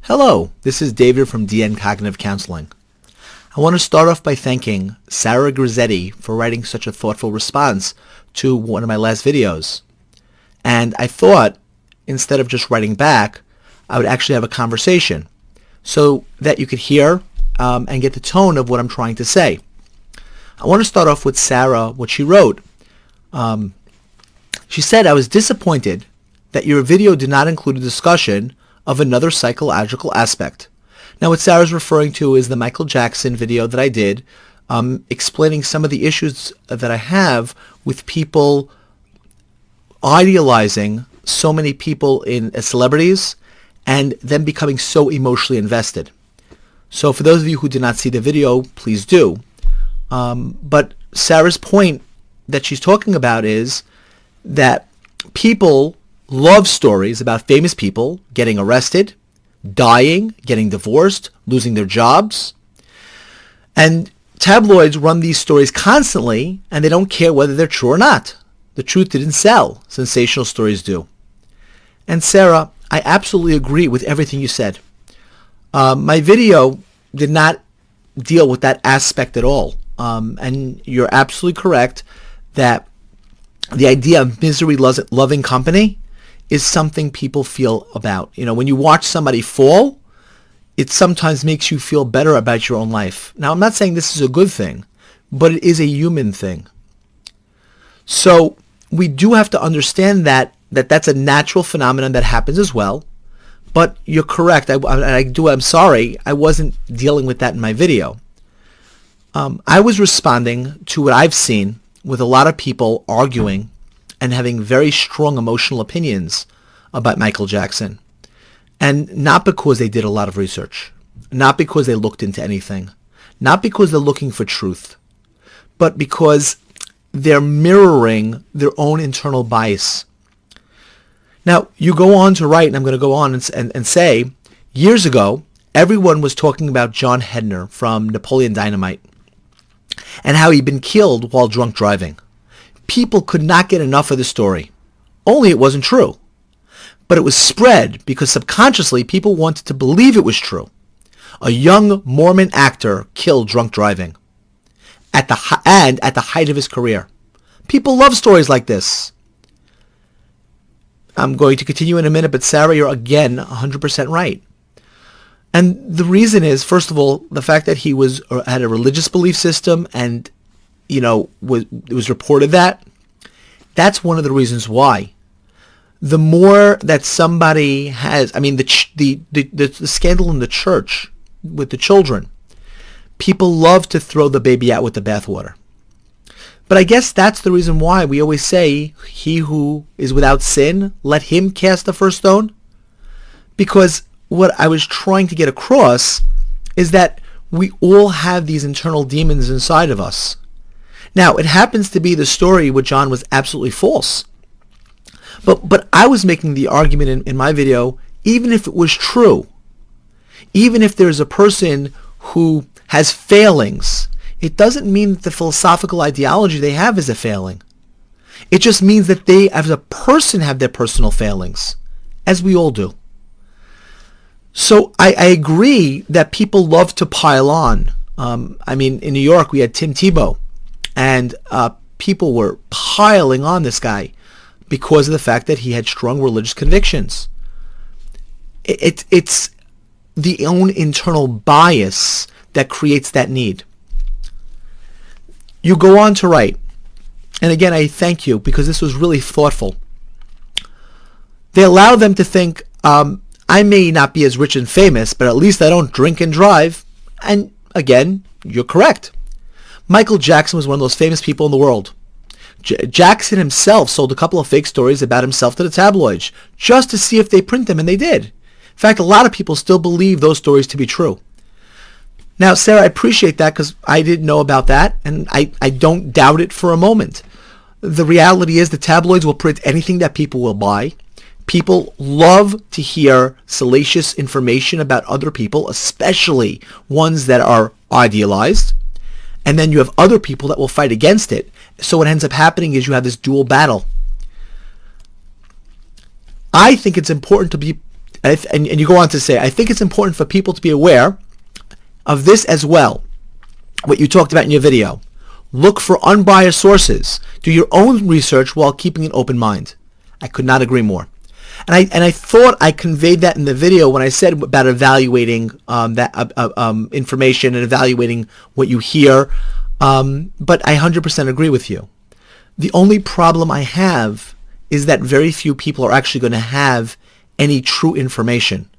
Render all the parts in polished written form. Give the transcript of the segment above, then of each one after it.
Hello, this is David from DN Cognitive Counseling. I want to start off by thanking Sara for writing such a thoughtful response to one of my last videos. And I thought, instead of just writing back, I would actually have a conversation so that you could hear and get the tone of what I'm trying to say. I want to start off with Sara, what she wrote. She said, I was disappointed that your video did not include a discussion of another psychological aspect. Now what Sara's referring to is the Michael Jackson video that I did, explaining some of the issues that I have with people idealizing so many people as celebrities and them becoming so emotionally invested. So for those of you who did not see the video, please do. But Sara's point that she's talking about is that people love stories about famous people getting arrested, dying, getting divorced, losing their jobs. And tabloids run these stories constantly, and they don't care whether they're true or not. The truth didn't sell. Sensational stories do. And Sara, I absolutely agree with everything you said. My video did not deal with that aspect at all. And you're absolutely correct that the idea of misery-loving company is something people feel about. You know, when you watch somebody fall, it sometimes makes you feel better about your own life. Now, I'm not saying this is a good thing, but it is a human thing. So we do have to understand that that's a natural phenomenon that happens as well. But you're correct. I'm sorry. I wasn't dealing with that in my video. I was responding to what I've seen with a lot of people arguing and having very strong emotional opinions about Michael Jackson. And not because they did a lot of research, not because they looked into anything, not because they're looking for truth, but because they're mirroring their own internal bias. Now, you go on to write, and I'm going to go on and say, years ago, everyone was talking about John Hedner from Napoleon Dynamite and how he'd been killed while drunk driving. People could not get enough of the story. Only it wasn't true. But it was spread because subconsciously people wanted to believe it was true. A young Mormon actor killed drunk driving at the height of his career. People love stories like this. I'm going to continue in a minute, but Sara, you're again 100% right. And the reason is, first of all, the fact that he had a religious belief system and it was reported that's one of the reasons why. The more that somebody has, the scandal in the church with the children, people love to throw the baby out with the bathwater. But I guess that's the reason why we always say, he who is without sin, let him cast the first stone. Because what I was trying to get across is that we all have these internal demons inside of us. Now, it happens to be the story with John was absolutely false. But I was making the argument in my video, even if it was true, even if there's a person who has failings, it doesn't mean that the philosophical ideology they have is a failing. It just means that they, as a person, have their personal failings, as we all do. So I agree that people love to pile on. In New York, we had Tim Tebow. And people were piling on this guy because of the fact that he had strong religious convictions. It's the own internal bias that creates that need. You go on to write, and again, I thank you because this was really thoughtful. They allow them to think, I may not be as rich and famous, but at least I don't drink and drive. And again, you're correct. Michael Jackson was one of those famous people in the world. Jackson himself sold a couple of fake stories about himself to the tabloids just to see if they print them, and they did. In fact, a lot of people still believe those stories to be true. Now, Sara, I appreciate that because I didn't know about that, and I don't doubt it for a moment. The reality is the tabloids will print anything that people will buy. People love to hear salacious information about other people, especially ones that are idealized. And then you have other people that will fight against it. So what ends up happening is you have this dual battle. I think it's important to be and you go on to say, I think it's important for people to be aware of this as well, what you talked about in your video. Look for unbiased sources. Do your own research while keeping an open mind. I could not agree more. And I thought I conveyed that in the video when I said about evaluating that information and evaluating what you hear. But I 100% agree with you. The only problem I have is that very few people are actually going to have any true information.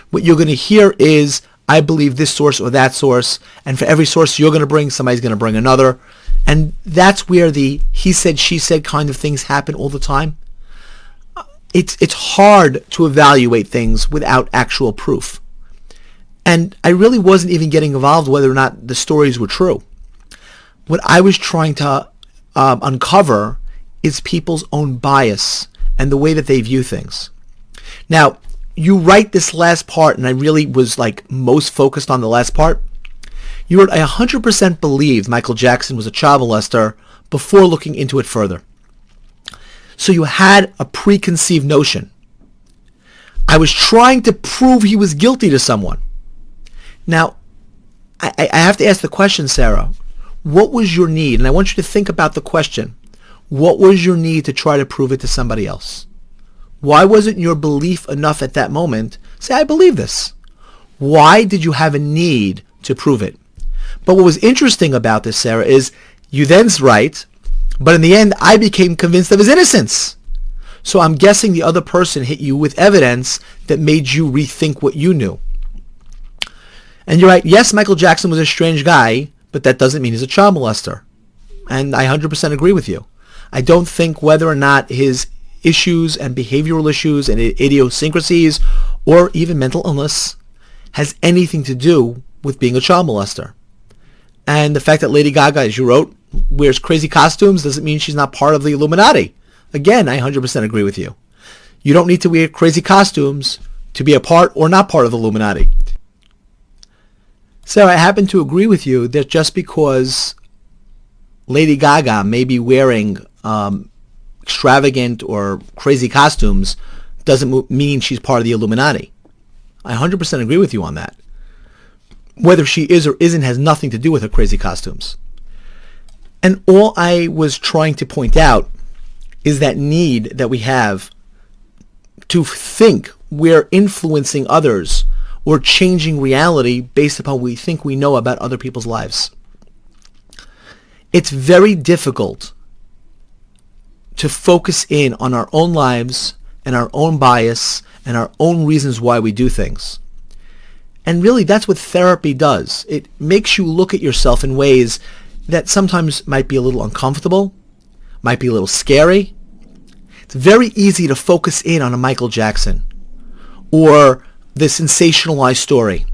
What you're going to hear is, I believe this source or that source, and for every source you're going to bring, somebody's going to bring another. And that's where the he said, she said kind of things happen all the time. It's hard to evaluate things without actual proof. And I really wasn't even getting involved whether or not the stories were true. What I was trying to uncover is people's own bias and the way that they view things. Now, you write this last part, and I really was like most focused on the last part. You wrote, I 100% believed Michael Jackson was a child molester before looking into it further. So you had a preconceived notion. I was trying to prove he was guilty to someone. Now, I have to ask the question, Sara. What was your need? And I want you to think about the question. What was your need to try to prove it to somebody else? Why wasn't your belief enough at that moment? Say, I believe this. Why did you have a need to prove it? But what was interesting about this, Sara, is you then write, but in the end, I became convinced of his innocence. So I'm guessing the other person hit you with evidence that made you rethink what you knew. And you're right, yes, Michael Jackson was a strange guy, but that doesn't mean he's a child molester. And I 100% agree with you. I don't think whether or not his issues and behavioral issues and idiosyncrasies or even mental illness has anything to do with being a child molester. And the fact that Lady Gaga, as you wrote, wears crazy costumes doesn't mean she's not part of the Illuminati. Again, I 100% agree with you. You don't need to wear crazy costumes to be a part or not part of the Illuminati. So I happen to agree with you that just because Lady Gaga may be wearing extravagant or crazy costumes doesn't mean she's part of the Illuminati. I 100% agree with you on that. Whether she is or isn't has nothing to do with her crazy costumes. And all I was trying to point out is that need that we have to think we're influencing others or changing reality based upon what we think we know about other people's lives. It's very difficult to focus in on our own lives and our own bias and our own reasons why we do things. And really, that's what therapy does. It makes you look at yourself in ways that sometimes might be a little uncomfortable, might be a little scary. It's very easy to focus in on a Michael Jackson or the sensationalized story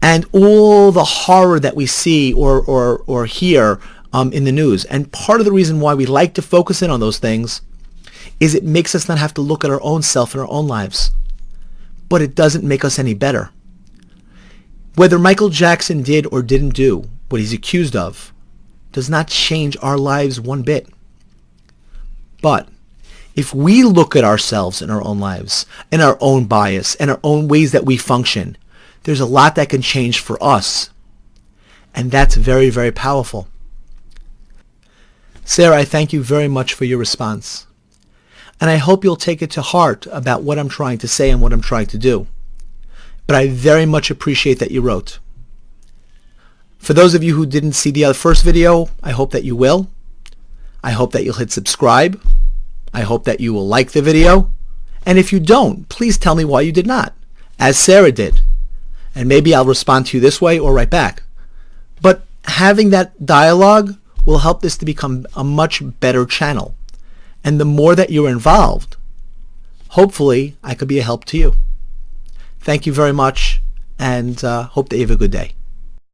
and all the horror that we see or hear in the news. And part of the reason why we like to focus in on those things is it makes us not have to look at our own self and our own lives. But it doesn't make us any better. Whether Michael Jackson did or didn't do what he's accused of does not change our lives one bit. But if we look at ourselves in our own lives, and our own bias, and our own ways that we function, there's a lot that can change for us. And that's very, very powerful. Sara, I thank you very much for your response. And I hope you'll take it to heart about what I'm trying to say and what I'm trying to do. But I very much appreciate that you wrote. For those of you who didn't see the first video, I hope that you will. I hope that you'll hit subscribe. I hope that you will like the video. And if you don't, please tell me why you did not, as Sara did. And maybe I'll respond to you this way or right back. But having that dialogue will help this to become a much better channel. And the more that you're involved, hopefully I could be a help to you. Thank you very much, and hope that you have a good day.